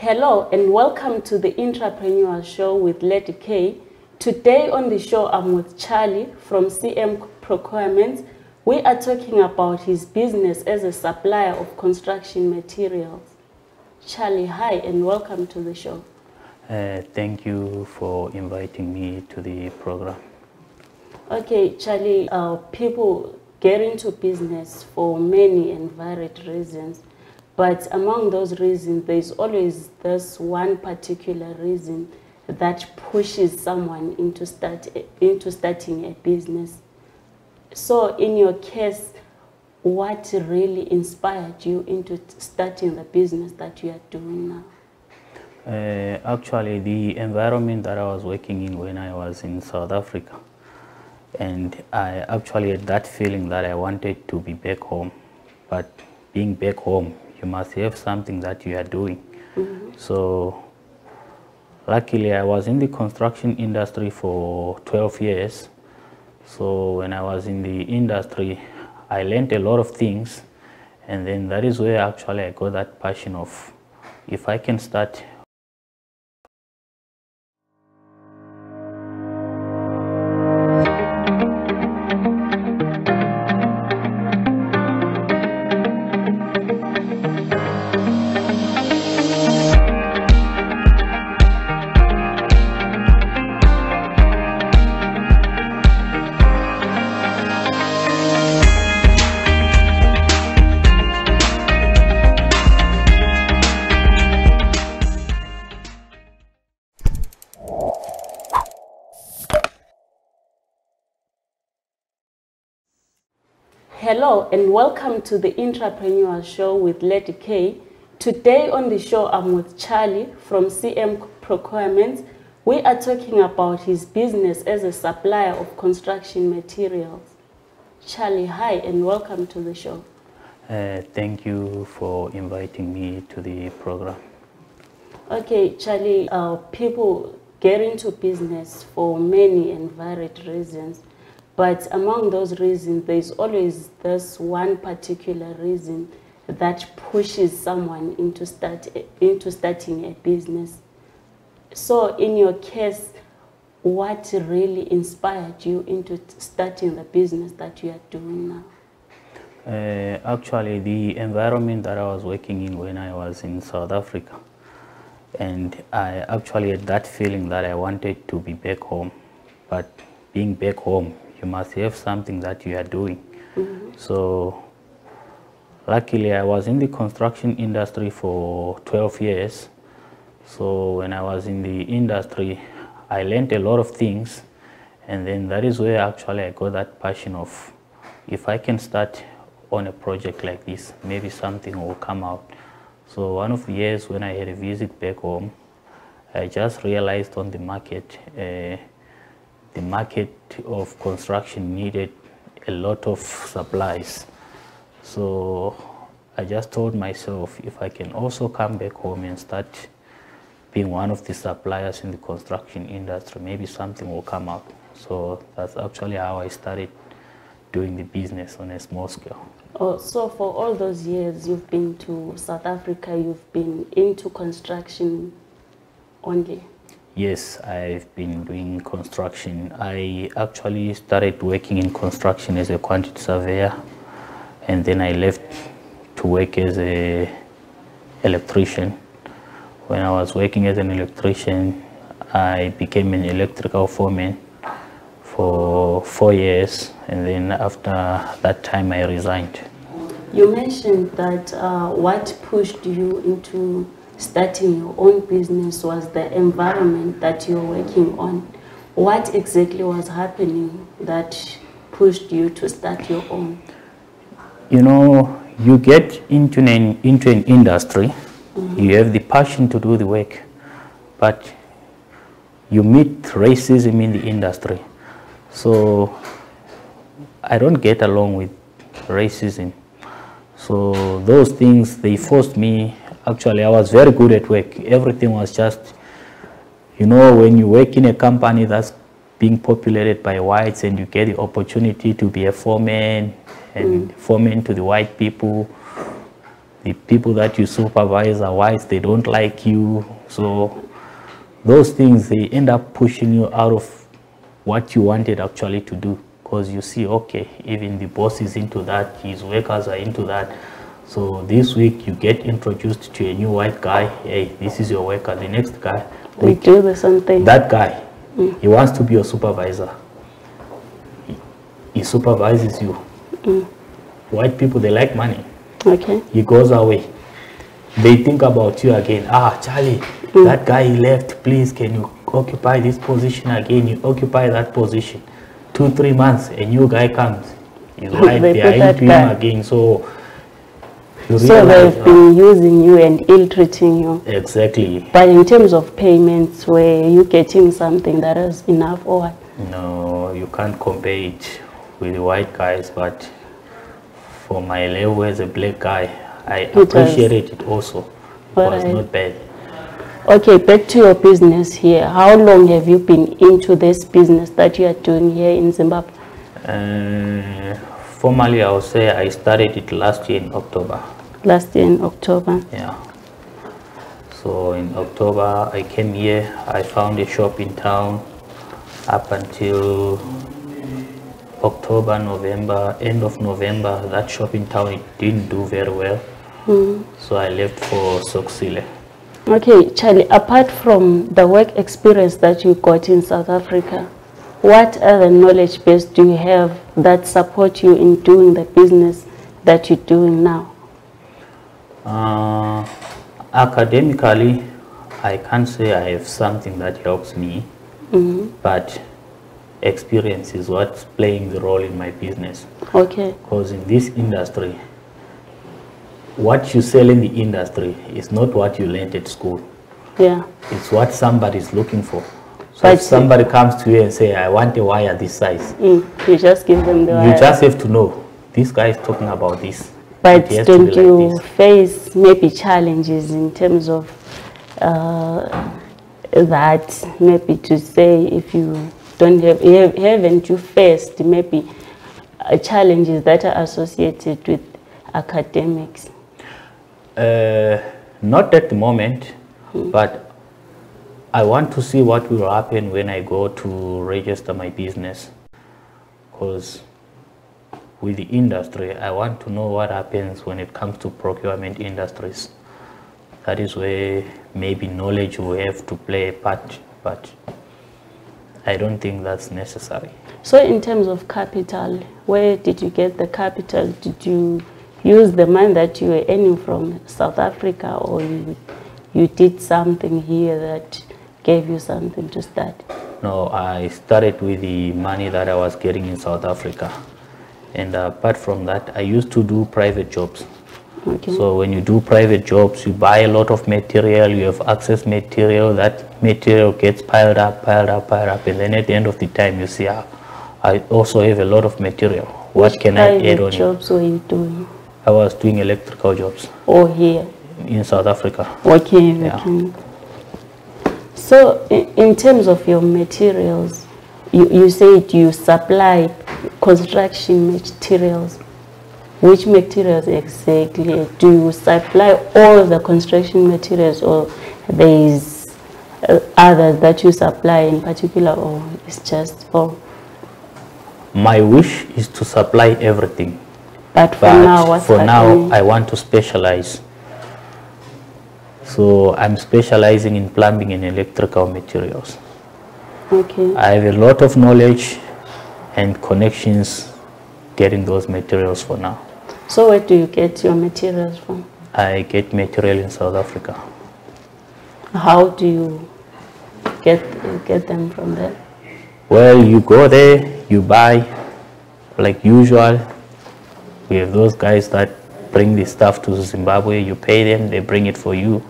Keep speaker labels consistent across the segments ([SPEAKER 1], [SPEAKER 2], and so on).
[SPEAKER 1] Hello and welcome to the Entreprenuers show with Lady K. Today on the show I'm with Charlie from CM Procurements. We are talking about his business as a supplier of construction materials. Charlie, hi and welcome to the show.
[SPEAKER 2] Thank you for inviting me to the program.
[SPEAKER 1] Okay, Charlie, people get into business for many and varied reasons. But among those reasons, there's always this one particular reason that pushes someone into starting a business. So in your case, what really inspired you into starting the business that you are doing now?
[SPEAKER 2] Actually, the environment that I was working in when I was in South Africa, and I actually had that feeling that I wanted to be back home, but being back home, you must have something that you are doing. So luckily I was in the construction industry for 12 years. So when I was in the industry, I learned a lot of things, and then that is where actually I got that passion of, if I can start
[SPEAKER 1] Hello and welcome to the Entreprenuers show with Lady K. Today on the show I'm with Charlie from CM Procurements. We are talking about his business as a supplier of construction materials. Charlie, hi and welcome to the show.
[SPEAKER 2] Thank you for inviting me to the program.
[SPEAKER 1] Okay, Charlie, people get into business for many and varied reasons. But among those reasons, there's always this one particular reason that pushes someone into starting a business. So in your case, what really inspired you into starting the business that you are doing now?
[SPEAKER 2] Actually, the environment that I was working in when I was in South Africa, and I actually had that feeling that I wanted to be back home, but being back home, you must have something that you are doing. So luckily I was in the construction industry for 12 years. So when I was in the industry, I learned a lot of things, and then that is where actually I got that passion of, if I can start on a project like this, maybe something will come out. So one of the years when I had a visit back home, I just realized on the market of construction needed a lot of supplies. So I just told myself, if I can also come back home and start being one of the suppliers in the construction industry, maybe something will come out. So that's actually how I started doing the business on a small scale.
[SPEAKER 1] Oh, so for all those years you've been to South Africa, you've been into construction only?
[SPEAKER 2] Yes, I've been doing construction. I actually started working in construction as a quantity surveyor, and then I left to work as an electrician. When I was working as an electrician, I became an electrical foreman for 4 years, and then after that time I resigned.
[SPEAKER 1] You mentioned that what pushed you into starting your own business was the environment that you're working on. What exactly was happening that pushed you to start your own?
[SPEAKER 2] You know, you get into an industry, you have the passion to do the work, but you meet racism in the industry. So I don't get along with racism. So those things, they forced me. Actually, I was very good at work. Everything was just, you know, when you work in a company that's being populated by whites and you get the opportunity to be a foreman and foreman to the white people, The people that you supervise are wise, they don't like you. So those things, they end up pushing you out of what you wanted actually to do, because you see, okay, even the boss is into that, his workers are into that. So this week you get introduced to a new white guy. Hey, this is your worker. The next guy,
[SPEAKER 1] we do the same thing.
[SPEAKER 2] That guy, he wants to be your supervisor. He supervises you. White people, they like money.
[SPEAKER 1] Okay.
[SPEAKER 2] He goes away. They think about you again. Ah, Charlie, that guy he left. Please, can you occupy this position again? You occupy that position. 2-3 months, a new guy comes. His wife, they are into him again. So
[SPEAKER 1] they've been using you and ill-treating you.
[SPEAKER 2] Exactly.
[SPEAKER 1] But in terms of payments, were you getting something that is enough or what?
[SPEAKER 2] No, you can't compare it with the white guys, but for my level as a black guy, I appreciated it also. It was not bad.
[SPEAKER 1] Okay, back to your business here. How long have you been into this business that you are doing here in Zimbabwe?
[SPEAKER 2] Formally, I would say I started it last year in October.
[SPEAKER 1] Last year in October?
[SPEAKER 2] Yeah. So in October, I came here. I found a shop in town. Up until October, November, end of November, that shop in town, it didn't do very well. So I left for Soxile.
[SPEAKER 1] Okay, Charlie, apart from the work experience that you got in South Africa, what other knowledge base do you have that support you in doing the business that you're doing now?
[SPEAKER 2] Academically, I can't say I have something that helps me, but experience is what's playing the role in my business.
[SPEAKER 1] Okay.
[SPEAKER 2] Because in this industry, what you sell in the industry is not what you learned at school.
[SPEAKER 1] Yeah.
[SPEAKER 2] It's what somebody's looking for. So if somebody comes to you and say, I want a wire this size,
[SPEAKER 1] you just give them the wire.
[SPEAKER 2] You just have to know, this guy is talking about this.
[SPEAKER 1] But don't you face maybe challenges in terms of that, maybe to say if you don't have, haven't you faced maybe challenges that are associated with academics?
[SPEAKER 2] Not at the moment, but I want to see what will happen when I go to register my business, because with the industry, I want to know what happens when it comes to procurement industries. That is where maybe knowledge will have to play a part, but I don't think that's necessary.
[SPEAKER 1] So in terms of capital, where did you get the capital? Did you use the money that you were earning from South Africa, or you did something here that gave you something to start?
[SPEAKER 2] No, I started with the money that I was getting in South Africa. And apart from that, I used to do private jobs.
[SPEAKER 1] Okay.
[SPEAKER 2] So when you do private jobs, you buy a lot of material, you have access material, that material gets piled up, and then at the end of the time you see, I also have a lot of material. What can I add on it?
[SPEAKER 1] What jobs were you doing?
[SPEAKER 2] I was doing electrical jobs.
[SPEAKER 1] Oh, here?
[SPEAKER 2] In South Africa.
[SPEAKER 1] Okay,
[SPEAKER 2] yeah.
[SPEAKER 1] Okay. So in terms of your materials, you said you supply construction materials. Which materials exactly? Do you supply all the construction materials, or there is others that you supply in particular, or it's just all?
[SPEAKER 2] My wish is to supply everything.
[SPEAKER 1] But for now, what's happening?
[SPEAKER 2] Now, I want to specialize. So I'm specializing in plumbing and electrical materials.
[SPEAKER 1] Okay.
[SPEAKER 2] I have a lot of knowledge and connections getting those materials for now.
[SPEAKER 1] So where do you get your materials from?
[SPEAKER 2] I get material in South Africa.
[SPEAKER 1] How do you get them from there?
[SPEAKER 2] Well, you go there, you buy, like usual. We have those guys that bring the stuff to Zimbabwe, you pay them, they bring it for you.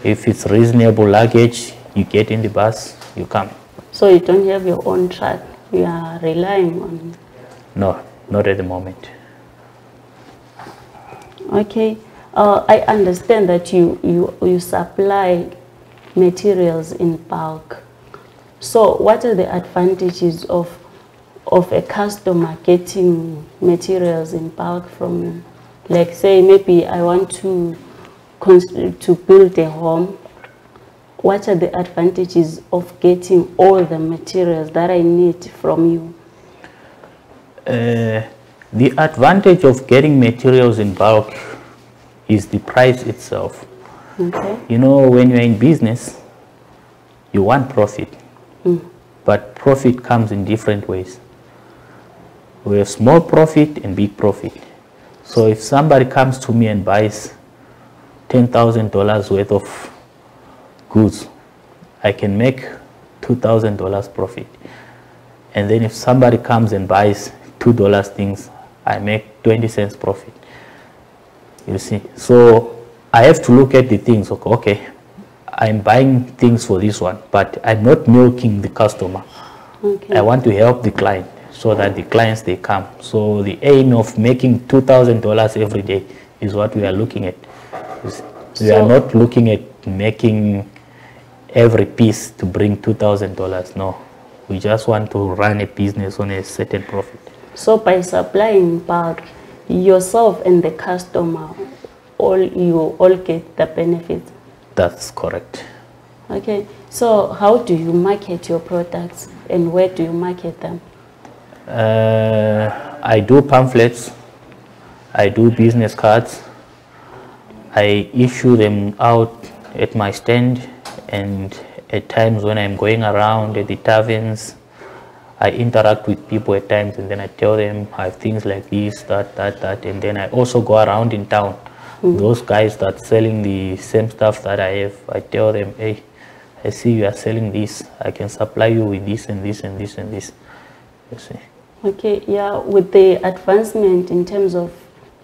[SPEAKER 2] If it's reasonable luggage, you get in the bus, you come.
[SPEAKER 1] So you don't have your own truck, you are relying on?
[SPEAKER 2] No, not at the moment.
[SPEAKER 1] Okay, I understand that you supply materials in bulk. So what are the advantages of a customer getting materials in bulk from you? Like say maybe I want to build a home. What are the advantages of getting all the materials that I need from you?
[SPEAKER 2] The advantage of getting materials in bulk is the price itself.
[SPEAKER 1] Okay.
[SPEAKER 2] You know, when you're in business, you want profit, but profit comes in different ways. We have small profit and big profit. So if somebody comes to me and buys $10,000 worth of goods, I can make $2,000 profit. And then if somebody comes and buys $2 things, I make 20 cents profit. You see, so I have to look at the things. Okay, I'm buying things for this one, but I'm not milking the customer.
[SPEAKER 1] Okay.
[SPEAKER 2] I want to help the client so that the clients, they come. So the aim of making $2,000 every day is what we are looking at. We are not looking at making every piece to bring $2,000. No, we just want to run a business on a certain profit.
[SPEAKER 1] So by supplying bulk, yourself and the customer, you all get the benefits.
[SPEAKER 2] That's correct.
[SPEAKER 1] Okay, so how do you market your products and where do you market them?
[SPEAKER 2] I do pamphlets, I do business cards, I issue them out at my stand, and at times when I'm going around at the taverns, I interact with people at times, and then I tell them I have things like this, that, and then I also go around in town. Those guys that are selling the same stuff that I have, I tell them, hey, I see you are selling this, I can supply you with this and this and this and this. You see.
[SPEAKER 1] Okay, yeah, with the advancement in terms of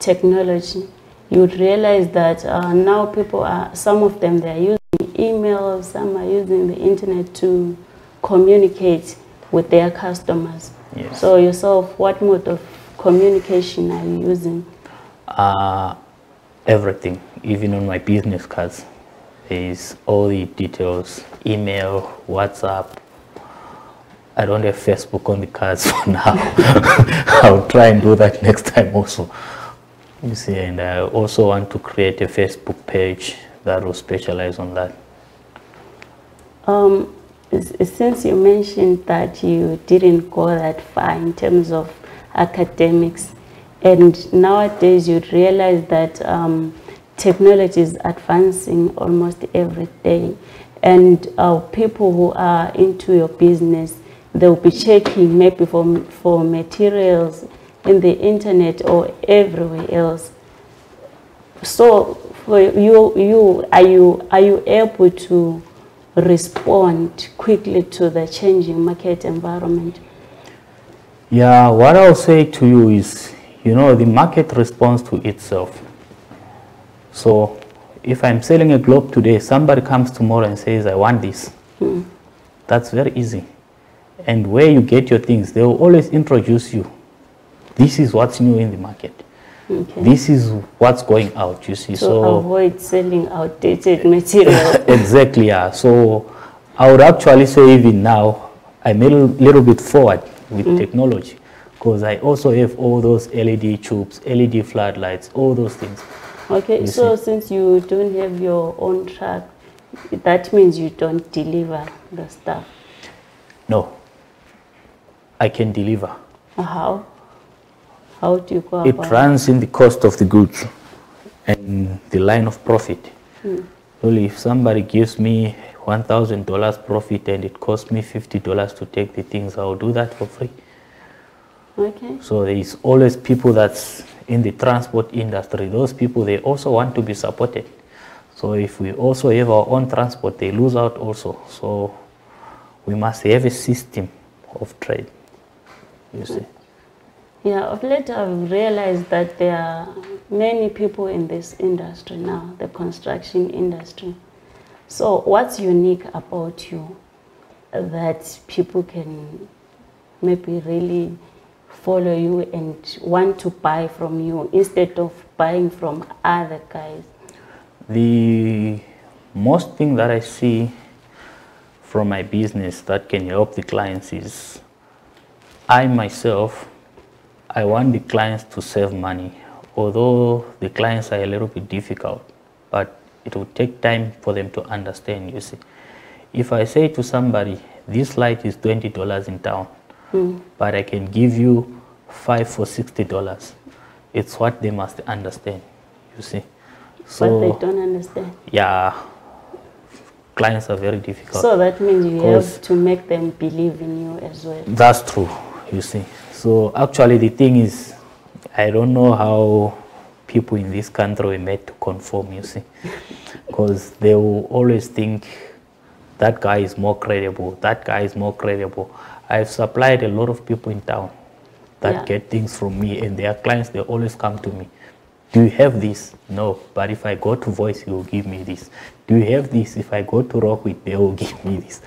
[SPEAKER 1] technology, you would realize that now people are, some of them, they are using email, some are using the internet to communicate with their customers.
[SPEAKER 2] Yes.
[SPEAKER 1] So yourself, what mode of communication are you using?
[SPEAKER 2] Everything, even on my business cards, there is all the details, email, WhatsApp. I don't have Facebook on the cards for now. I'll try and do that next time also. You see, and I also want to create a Facebook page that will specialize on that.
[SPEAKER 1] Since you mentioned that you didn't go that far in terms of academics, and nowadays you realize that technology is advancing almost every day, and people who are into your business, they'll be checking maybe for materials in the internet or everywhere else. So for you are you able to respond quickly to the changing market environment?
[SPEAKER 2] Yeah, what I'll say to you is, you know, the market responds to itself. So if I'm selling a globe today, somebody comes tomorrow and says, I want this. That's very easy. And where you get your things, they will always introduce you. This is what's new in the market. Okay. This is what's going out, you see.
[SPEAKER 1] So avoid selling outdated material.
[SPEAKER 2] Exactly, yeah. So I would actually say even now, I'm a little bit forward with technology, because I also have all those LED tubes, LED floodlights, all those things.
[SPEAKER 1] Okay, so since you don't have your own truck, that means you don't deliver the stuff?
[SPEAKER 2] No, I can deliver.
[SPEAKER 1] How? How do you go about it?
[SPEAKER 2] It runs in the cost of the goods and the line of profit. Only if somebody gives me $1,000 profit and it costs me $50 to take the things, I'll do that for free.
[SPEAKER 1] Okay.
[SPEAKER 2] So there is always people that's in the transport industry. Those people, they also want to be supported. So if we also have our own transport, they lose out also. So we must have a system of trade, you see.
[SPEAKER 1] Yeah, of late I've realized that there are many people in this industry now, the construction industry. So what's unique about you that people can maybe really follow you and want to buy from you instead of buying from other guys?
[SPEAKER 2] The most thing that I see from my business that can help the clients is I myself, I want the clients to save money although the clients are a little bit difficult, but it will take time for them to understand, you see. If I say to somebody, this light is $20 in town, but I can give you 5 for $60, it's what they must understand, you see. So,
[SPEAKER 1] but they don't understand.
[SPEAKER 2] Yeah, clients are very difficult.
[SPEAKER 1] So that means you have to make them believe in you as well.
[SPEAKER 2] That's true, you see. So actually the thing is, I don't know how people in this country were made to conform, you see. Because they will always think that guy is more credible, that guy is more credible. I've supplied a lot of people in town that get things from me, and their clients, they always come to me. Do you have this? No, but if I go to Voice, he will give me this. Do you have this? If I go to Rockwood, they will give me this.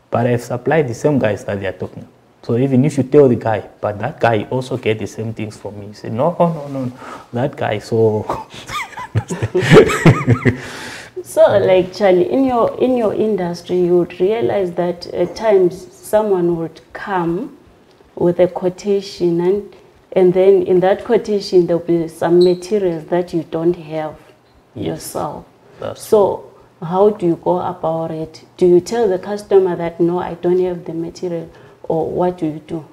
[SPEAKER 2] But I've supplied the same guys that they are talking. So even if you tell the guy, but that guy also get the same things from me. You say, no, that guy, so...
[SPEAKER 1] So like Charlie, in your industry, you would realize that at times someone would come with a quotation, and then in that quotation there'll be some materials that you don't have yourself. So how do you go about it? Do you tell the customer that no, I don't have the material, or what do you do?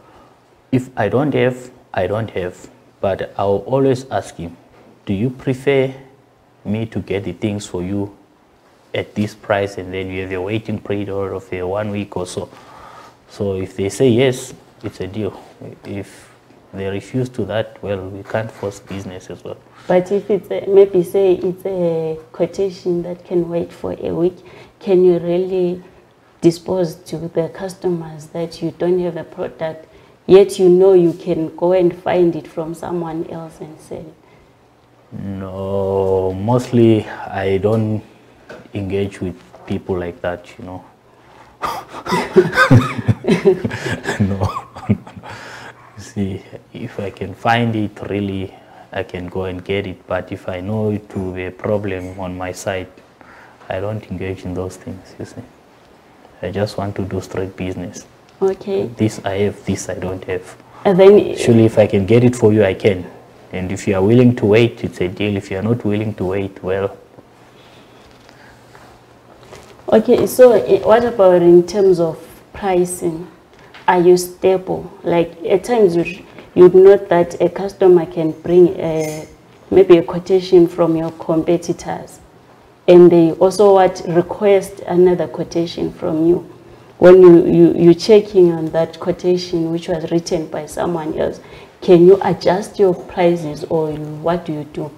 [SPEAKER 2] If I don't have, I don't have. But I'll always ask him, do you prefer me to get the things for you at this price, and then you have a waiting period of 1 week or so? So if they say yes, it's a deal. If they refuse to that, well, we can't force business as well.
[SPEAKER 1] But if it's maybe say it's a quotation that can wait for a week, can you really dispose to the customers that you don't have a product, yet you know you can go and find it from someone else and sell it?
[SPEAKER 2] No, mostly I don't engage with people like that, you know. No. You see, if I can find it, really, I can go and get it. But if I know it will be a problem on my side, I don't engage in those things, you see. I just want to do straight business.
[SPEAKER 1] Okay.
[SPEAKER 2] This I have, this I don't have.
[SPEAKER 1] And then
[SPEAKER 2] actually, if I can get it for you, I can. And if you are willing to wait, it's a deal. If you are not willing to wait, well.
[SPEAKER 1] Okay, so what about in terms of pricing? Are you stable? Like at times you'd note that a customer can bring maybe a quotation from your competitors, and they also request another quotation from you. When you're checking on that quotation which was written by someone else, can you adjust your prices, or what do you do?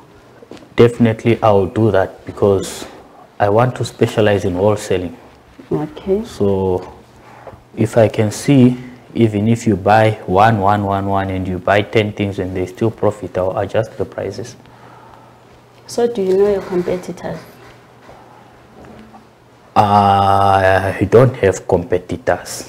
[SPEAKER 2] Definitely I will do that, because I want to specialize in wholesaling.
[SPEAKER 1] Okay.
[SPEAKER 2] So if I can see, even if you buy one and you buy 10 things and they still profit, I'll adjust the prices.
[SPEAKER 1] So do you know your competitors?
[SPEAKER 2] I don't have competitors.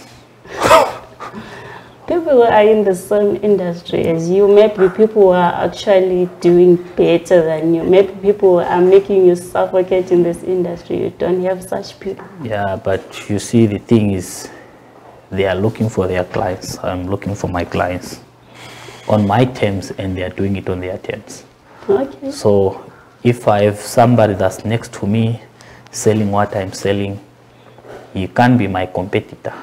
[SPEAKER 1] People who are in the same industry as you, maybe people who are actually doing better than you, maybe people who are making you suffocate in this industry, you don't have such people.
[SPEAKER 2] Yeah, but you see, the thing is, they are looking for their clients. I'm looking for my clients on my terms, and they are doing it on their terms.
[SPEAKER 1] Okay.
[SPEAKER 2] So if I have somebody that's next to me selling what I'm selling, he can't be my competitor,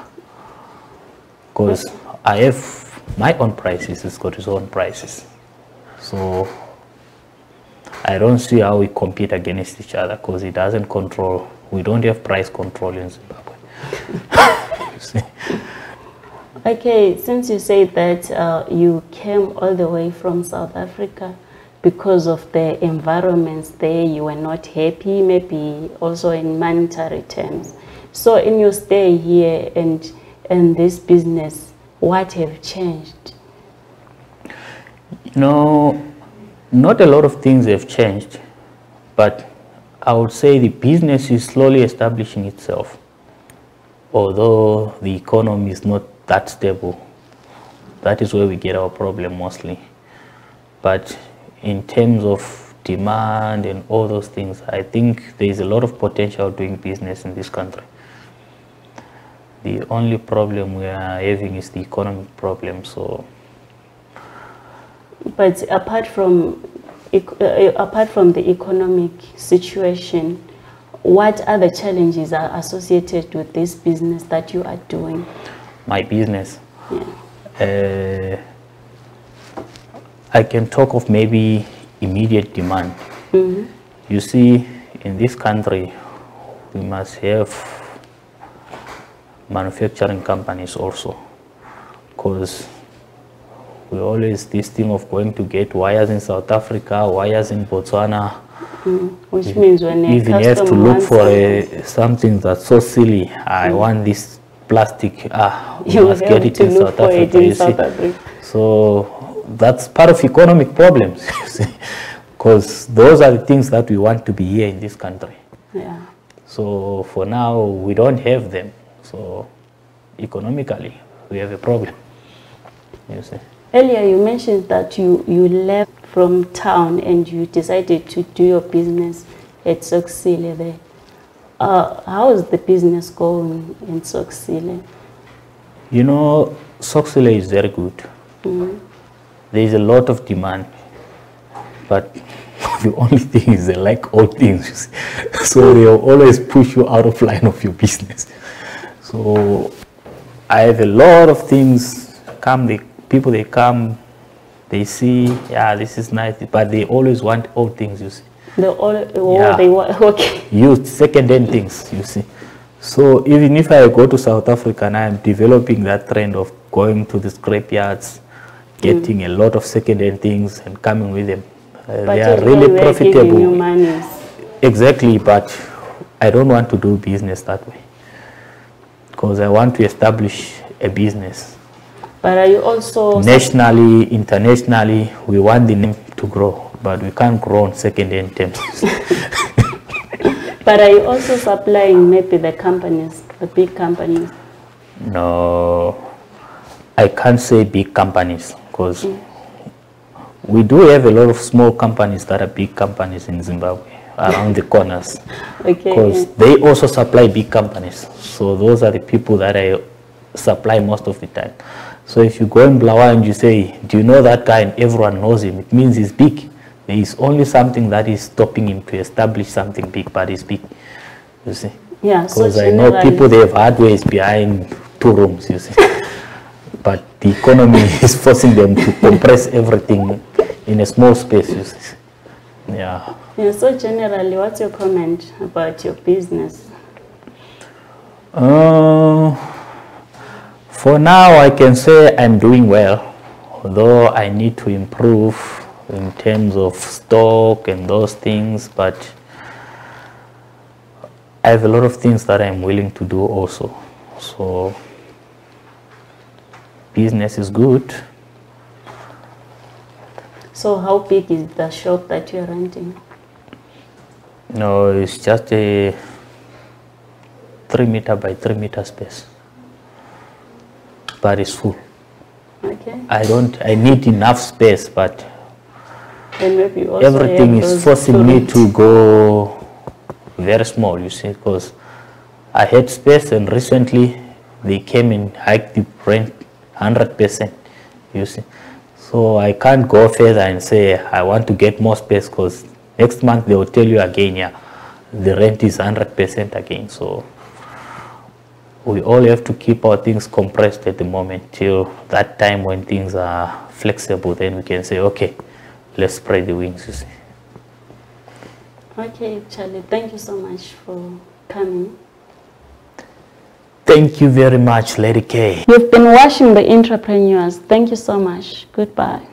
[SPEAKER 2] because I have my own prices, he's got his own prices. So I don't see how we compete against each other, because he doesn't control, we don't have price control in Zimbabwe.
[SPEAKER 1] Okay, since you say that you came all the way from South Africa because of the environments there, you were not happy, maybe also in monetary terms. So in your stay here and this business, what have changed?
[SPEAKER 2] No, not a lot of things have changed, but I would say the business is slowly establishing itself, although the economy is not that stable. That is where we get our problem mostly. But in terms of demand and all those things, I think there is a lot of potential doing business in this country. The only problem we are having is the economic problem. So,
[SPEAKER 1] but apart from apart from the economic situation, what other challenges are associated with this business that you are doing?
[SPEAKER 2] My business?
[SPEAKER 1] Yeah.
[SPEAKER 2] I can talk of maybe immediate demand.
[SPEAKER 1] Mm-hmm.
[SPEAKER 2] You see, in this country, we must have manufacturing companies also, because we always this thing of going to get wires in South Africa, wires in Botswana.
[SPEAKER 1] Which means when a
[SPEAKER 2] even have to
[SPEAKER 1] customer
[SPEAKER 2] look
[SPEAKER 1] wants
[SPEAKER 2] for something that's so silly. I want this plastic.
[SPEAKER 1] You
[SPEAKER 2] must
[SPEAKER 1] have
[SPEAKER 2] get it
[SPEAKER 1] to
[SPEAKER 2] in
[SPEAKER 1] look
[SPEAKER 2] South
[SPEAKER 1] for
[SPEAKER 2] Africa.
[SPEAKER 1] it in
[SPEAKER 2] You
[SPEAKER 1] South
[SPEAKER 2] see?
[SPEAKER 1] Africa.
[SPEAKER 2] So that's part of economic problems, you see, because those are the things that we want to be here in this country.
[SPEAKER 1] Yeah.
[SPEAKER 2] So for now, we don't have them. So economically, we have a problem, you see.
[SPEAKER 1] Earlier, you mentioned that you left from town and you decided to do your business at Soxile there. How is the business going in Soxile?
[SPEAKER 2] You know, Soxile is very good.
[SPEAKER 1] Mm-hmm.
[SPEAKER 2] There is a lot of demand, but the only thing is they like old things, you see. So they'll always push you out of line of your business. So I have a lot of things people they come, they see, yeah, this is nice, but they always want old things, you see.
[SPEAKER 1] They want, okay.
[SPEAKER 2] Used second-hand things, you see. So even if I go to South Africa and I'm developing that trend of going to the scrapyards, getting a lot of second-hand things and coming with them, they are really profitable.
[SPEAKER 1] You money.
[SPEAKER 2] Exactly, but I don't want to do business that way, because I want to establish a business.
[SPEAKER 1] But are you also
[SPEAKER 2] nationally, internationally, we want the name to grow, but we can't grow on second-hand terms.
[SPEAKER 1] But are you also supplying maybe the companies, the big companies?
[SPEAKER 2] No, I can't say big companies, because we do have a lot of small companies that are big companies in Zimbabwe, around the corners.
[SPEAKER 1] Okay.
[SPEAKER 2] Because they also supply big companies. So those are the people that I supply most of the time. So if you go in Blawa and you say, do you know that guy, and everyone knows him, it means he's big. There is only something that is stopping him to establish something big, but he's big, you see.
[SPEAKER 1] Yeah,
[SPEAKER 2] because I know people, they have hardwares behind 2 rooms, you see. But the economy is forcing them to compress everything in a small space, you see. Yeah.
[SPEAKER 1] Yeah, so generally, what's your comment about your business?
[SPEAKER 2] For now, I can say I'm doing well, although I need to improve in terms of stock and those things, but I have a lot of things that I'm willing to do also. So business is good.
[SPEAKER 1] So how big is the shop that you're renting?
[SPEAKER 2] No, it's just a 3 meter by 3 meter space, but it's full.
[SPEAKER 1] Okay.
[SPEAKER 2] I need enough space, but
[SPEAKER 1] and maybe also
[SPEAKER 2] everything is forcing me to go very small, you see, because I had space and recently they came and hiked the rent 100%, you see. So I can't go further and say I want to get more space, because next month they will tell you again, yeah, the rent is 100% again. So we all have to keep our things compressed at the moment till that time when things are flexible, then we can say, okay, let's spread the wings, you see.
[SPEAKER 1] Okay, Charlie, thank you so much for coming.
[SPEAKER 2] Thank you very much, Lady K.
[SPEAKER 1] You've been watching The Entrepreneurs. Thank you so much. Goodbye.